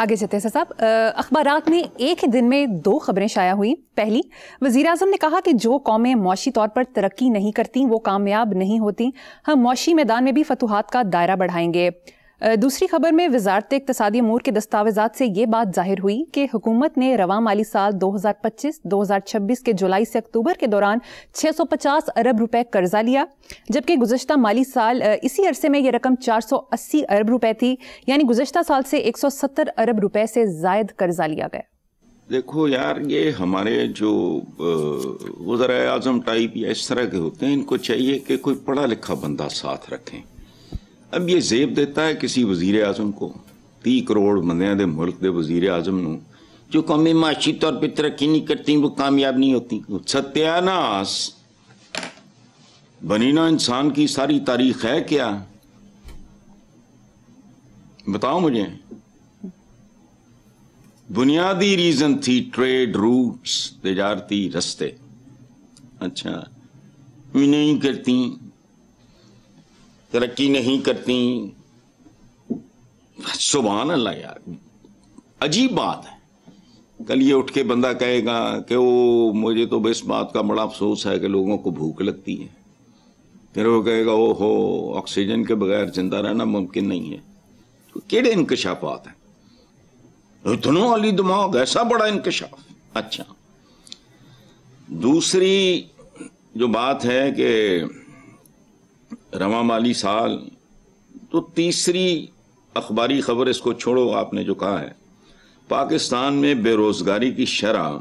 آگے چلتے ہیں صاحب، اخبارات میں ایک ہی دن میں 2 خبریں شائع ہوئیں۔ پہلی، وزیراعظم نے کہا کہ جو قومیں معاشی طور پر ترقی نہیں کرتی وہ کامیاب نہیں ہوتی، ہم معاشی میدان میں بھی فتوحات کا دائرہ بڑھائیں گے۔ دوسری خبر میں وزارت اقتصادی امور کے دستاویزات سے یہ بات ظاہر ہوئی کہ حکومت نے رواں مالی سال 2025-2026 کے جولائی سے اکتوبر کے دوران 650 ارب روپے قرضہ لیا، جبکہ گزشتہ مالی سال اسی عرصے میں یہ رقم 480 ارب روپے تھی، یعنی گزشتہ سال سے 170 ارب روپے سے زائد قرضہ لیا گیا۔ دیکھو یار، یہ ہمارے جو وزرائے اعظم ٹائپ یا اس طرح کے ہوتے ہیں، ان کو چاہیے کہ کوئی پڑھا لکھا بندہ ساتھ رکھیں۔ اب یہ زیب دیتا ہے کسی وزیر اعظم کو، 30 کروڑ بندیاں دے ملک دے وزیر اعظم نو، جو قومی معاشی طور پہ ترقی نہیں کرتی وہ کامیاب نہیں ہوتی۔ ستیاناس بنینا انسان کی ساری تاریخ ہے کیا؟ بتاؤ مجھے۔ بنیادی ریزن تھی ٹریڈ روٹس، تجارتی رستے، اچھا نہیں کرتی، ترقی نہیں کرتی۔ سبحان اللہ یار، عجیب بات ہے۔ کل یہ اٹھ کے بندہ کہے گا کہ وہ مجھے تو اس بات کا بڑا افسوس ہے کہ لوگوں کو بھوک لگتی ہے، پھر وہ کہے گا او ہو آکسیجن کے بغیر زندہ رہنا ممکن نہیں ہے۔ تو کیڑے انکشافات ہیں؟ اتنا والی دماغ، ایسا بڑا انکشاف۔ اچھا، دوسری جو بات ہے کہ رواں مالی سال، تو تیسری اخباری خبر، اس کو چھوڑو، آپ نے جو کہا ہے، پاکستان میں بے روزگاری کی شرح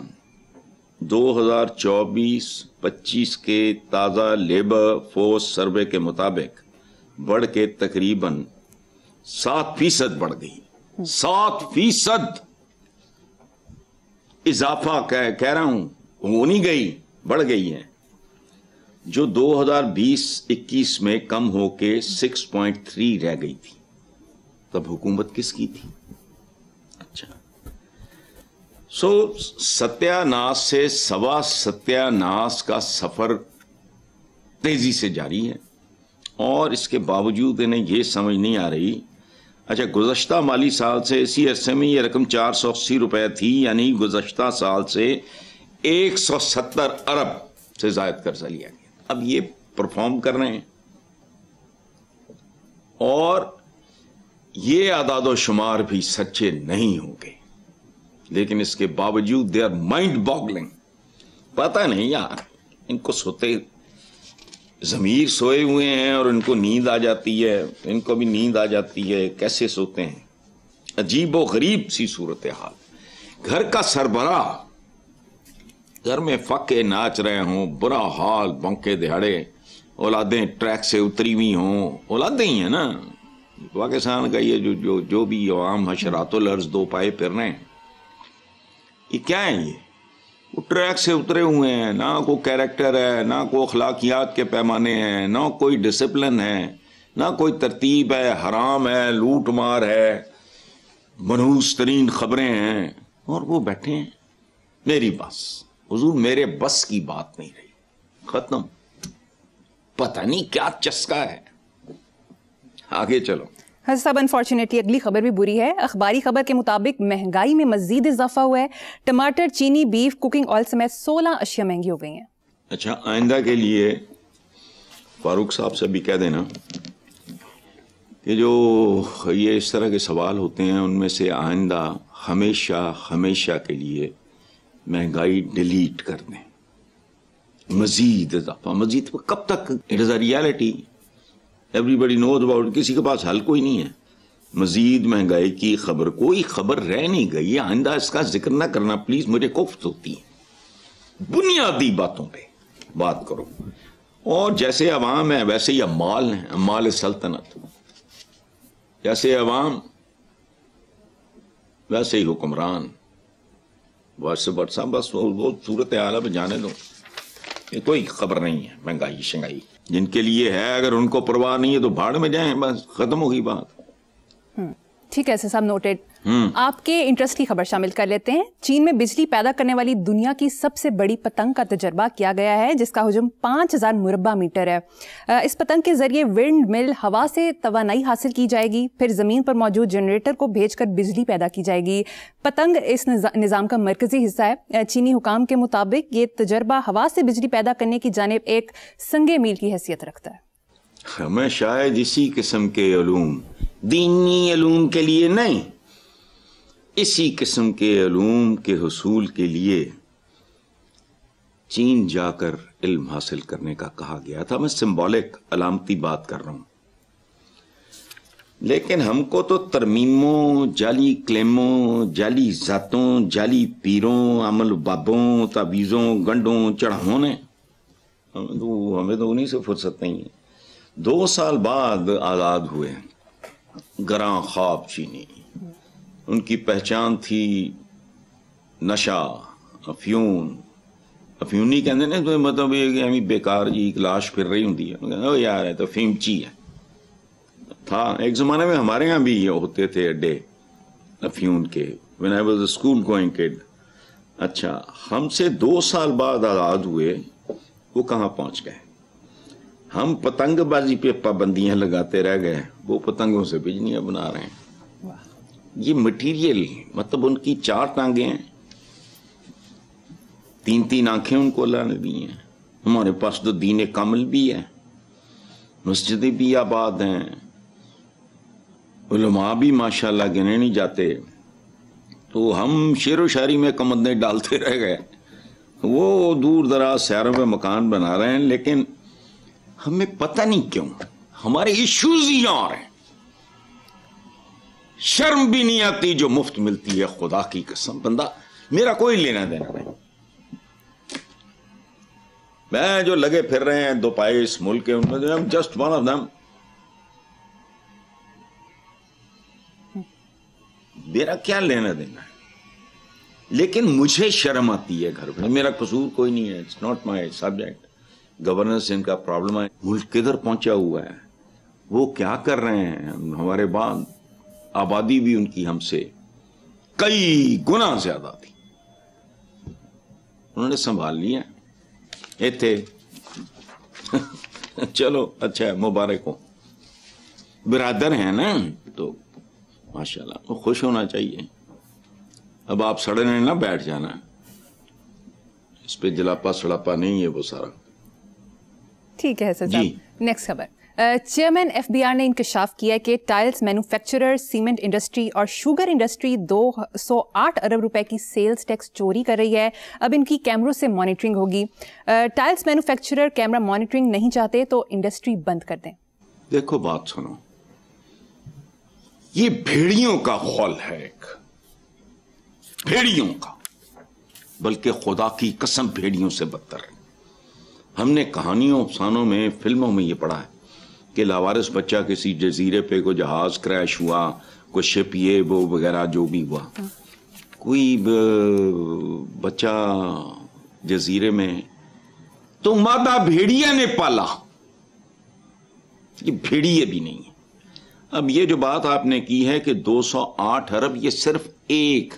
2024-25 کے تازہ لیبر فورس سروے کے مطابق بڑھ کے تقریباً 7% بڑھ گئی۔ 7% اضافہ کہہ رہا ہوں، وہ نہیں گئی، بڑھ گئی ہے، جو 2020-21 میں کم ہو کے 6.3 رہ گئی تھی۔ تب حکومت کس کی تھی؟ اچھا، ستیاناس سے سوا ستیاناس کا سفر تیزی سے جاری ہے، اور اس کے باوجود انہیں یہ سمجھ نہیں آ رہی، اچھا گزشتہ مالی سال سے اسی عرصے میں یہ رقم 480 روپے تھی، یعنی گزشتہ سال سے 170 ارب سے زائد قرضہ لیا گیا۔ اب یہ پرفارم کر رہے ہیں، اور یہ اعداد و شمار بھی سچے نہیں ہوں گے، لیکن اس کے باوجود دے آر مائنڈ باگلنگ۔ پتہ نہیں یار، ان کو سوتے ضمیر سوئے ہوئے ہیں اور ان کو نیند آ جاتی ہے، ان کو بھی نیند آ جاتی ہے، کیسے سوتے ہیں؟ عجیب و غریب سی صورتحال۔ گھر کا سربراہ گھر میں فقے ناچ رہے ہوں، برا حال، بونکے دہاڑے، اولادیں ٹریک سے اتری ہوئی ہوں، اولادیں ہی ہیں نا پاکستان کا، یہ جو بھی عوام حشرات الارض دو پائے پھر رہے ہیں، یہ کیا ہیں؟ یہ وہ ٹریک سے اترے ہوئے ہیں، نہ کوئی کیریکٹر ہے، نہ کوئی اخلاقیات کے پیمانے ہیں، نہ کوئی ڈسپلن ہے، نہ کوئی ترتیب ہے، حرام ہے، لوٹ مار ہے، منحوس ترین خبریں ہیں، اور وہ بیٹھے ہیں۔ میری بس حضور، میرے بس کی بات نہیں رہی، ختم۔ پتہ نہیں کیا چسکا ہے۔ آگے چلو حضرت صاحب، انفارچونیٹلی اگلی خبر بھی بری ہے۔ اخباری خبر کے مطابق مہنگائی میں مزید اضافہ ہوا ہے، ٹماٹر، چینی، بیف، کوکنگ آئل سمیت 16 اشیاء مہنگی ہو گئی ہیں۔ اچھا، آئندہ کے لیے فاروق صاحب سے بھی کہہ دینا کہ جو یہ اس طرح کے سوال ہوتے ہیں ان میں سے آئندہ ہمیشہ کے لیے مہنگائی ڈیلیٹ کر دیں۔ مزید اضافہ، مزید کب تک؟ It is a reality, everybody knows about, کسی کے پاس حل کوئی نہیں ہے۔ مزید مہنگائی کی خبر، کوئی خبر رہ نہیں گئی، آئندہ اس کا ذکر نہ کرنا پلیز، مجھے کوفت ہوتی ہے۔ بنیادی باتوں پہ بات کرو، اور جیسے عوام ہے ویسے ہی امال ہیں، امال سلطنت، جیسے عوام ویسے ہی حکمران۔ بس وہ صورت حال ہے، جانے دو، یہ کوئی خبر نہیں ہے مہنگائی شنگائی۔ جن کے لیے ہے، اگر ان کو پرواہ نہیں ہے تو بھاڑ میں جائیں، بس ختم ہوگی بات۔ ٹھیک ہے صاحب، نوٹڈ. آپ کے انٹرسٹ کی خبر شامل کر لیتے ہیں. چین میں بجلی پیدا کرنے والی دنیا کی سب سے بڑی پتنگ کا تجربہ کیا گیا ہے جس کا حجم 5000 مربع میٹر ہے. اس پتنگ کے ذریعے ونڈ مل ہوا سے توانائی حاصل کی جائے گی، پھر زمین پر موجود جنریٹر کو بھیج کر بجلی پیدا کی جائے گی. پتنگ اس نظام کا مرکزی حصہ ہے. چینی حکام کے مطابق یہ تجربہ ہوا سے بجلی پیدا کرنے کی جانب ایک سنگ میل کی حیثیت رکھتا ہے. ہمیں شاید اسی قسم کے علوم، دینی علوم کے لیے نہیں، اسی قسم کے علوم کے حصول کے لیے چین جا کر علم حاصل کرنے کا کہا گیا تھا. میں سمبولک علامتی بات کر رہا ہوں، لیکن ہم کو تو ترمیموں، جعلی کلیموں، جعلی ذاتوں، جعلی پیروں، عمل بابوں، تعویذوں، گنڈوں، چڑھاووں نے ہمیں تو انہیں سے فرصت نہیں ہے. 2 سال بعد آزاد ہوئے گراں خواب چینی. ان کی پہچان تھی نشہ، افیونی کہتے ہیں تو مطلب یہ کہ ہمیں بیکار جی ایک لاش پھر رہی ہوں یار ہے تو فیمچی ہے. تھا ایک زمانے میں ہمارے یہاں بھی یہ ہوتے تھے اڈے افیون کے. when I was a school going kid. اچھا ہم سے 2 سال بعد آزاد ہوئے، وہ کہاں پہنچ گئے؟ ہم پتنگ بازی پہ پابندیاں لگاتے رہ گئے، وہ پتنگوں سے بجلیاں بنا رہے ہیں. یہ مٹیریل مطلب ان کی 4 ٹانگیں ہیں، 3 آنکھیں ان کو اللہ نے دی ہیں. ہمارے پاس تو دین کامل بھی ہے، مسجدیں بھی آباد ہیں، علماء بھی ماشاءاللہ گنے نہیں جاتے. تو ہم شعر و شاعری میں کمندیں ڈالتے رہ گئے. وہ دور دراز شہروں میں مکان بنا رہے ہیں، لیکن ہمیں پتہ نہیں کیوں ہمارے ایشوز ہی اور ہیں. شرم بھی نہیں آتی جو مفت ملتی ہے، خدا کی قسم. بندہ میرا کوئی لینا دینا نہیں، میں جو لگے پھر رہے ہیں 2 پائے اس ملک کے، ان میں جسٹ ون آف دم. میرا کیا لینا دینا ہے؟ لیکن مجھے شرم آتی ہے گھر میں. میرا قصور کوئی نہیں ہے، it's not my subject. Governance ان کا پرابلم ہے. ملک کدھر پہنچا ہوا ہے، وہ کیا کر رہے ہیں. ہمارے بعد آبادی بھی ان کی ہم سے کئی گنا زیادہ تھی، انہوں نے سنبھال لیا. یہ تھے چلو اچھا ہے، مبارک ہو. برادر ہیں نا تو ماشاءاللہ خوش ہونا چاہیے. اب آپ سڑنے نہ بیٹھ جانا، اس پہ جلاپا سڑاپا نہیں ہے وہ سارا. ٹھیک ہے سر. نیکسٹ خبر. چیئرمین ایف بی آر نے انکشاف کیا کہ ٹائلز مینوفیکچرر، سیمنٹ انڈسٹری اور شوگر انڈسٹری 208 ارب روپے کی سیلز ٹیکس چوری کر رہی ہے. اب ان کی کیمروں سے مانیٹرنگ ہوگی. ٹائلز مینوفیکچرر کیمرہ مانیٹرنگ نہیں چاہتے تو انڈسٹری بند کر دیں. دیکھو بات سنو، یہ بھیڑیوں کا خول ہے، ایک بھیڑیوں کا، بلکہ خدا کی قسم بھیڑیوں سے بدتر. ہم نے کہانیوں، افسانوں میں، فلموں میں یہ پڑھا ہے کہ لاوارث بچہ کسی جزیرے پہ کوئی جہاز کریش ہوا، کوئی شپ یہ وہ وغیرہ جو بھی ہوا، کوئی بچہ جزیرے میں، تو مادہ بھیڑیا نے پالا. یہ بھیڑیے بھی نہیں ہے. اب یہ جو بات آپ نے کی ہے کہ 208 ارب، یہ صرف ایک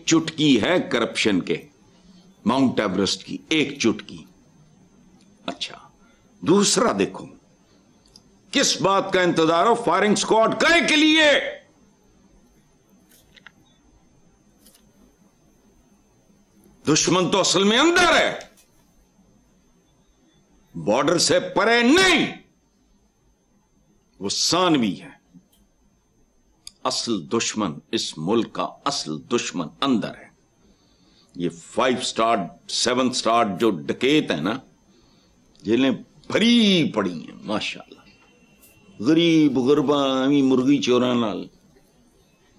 چٹکی ہے کرپشن کے، ماؤنٹ ایورسٹ کی ایک چٹکی. اچھا دوسرا دیکھو کس بات کا انتظار ہو، فائرنگ اسکواڈ کہے کے لیے. دشمن تو اصل میں اندر ہے، بارڈر سے پرے نہیں، وہ ثانوی ہے. اصل دشمن اس ملک کا اصل دشمن اندر ہے. یہ 5 سٹار 7 سٹار جو ڈکیت ہیں نا، جیلیں بھری پڑی ہیں ماشاءاللہ، غریب غربا مرغی چوراں نال.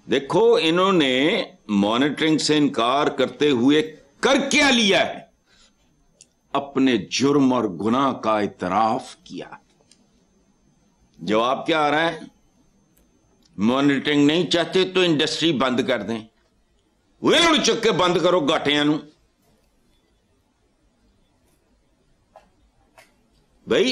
دیکھو انہوں نے مانیٹرنگ سے انکار کرتے ہوئے کر کیا لیا ہے؟ اپنے جرم اور گناہ کا اعتراف کیا. جواب کیا آ رہا ہے؟ مانیٹرنگ نہیں چاہتے تو انڈسٹری بند کر دیں. وہ چک کے بند کرو گاٹیاں نو. بھائی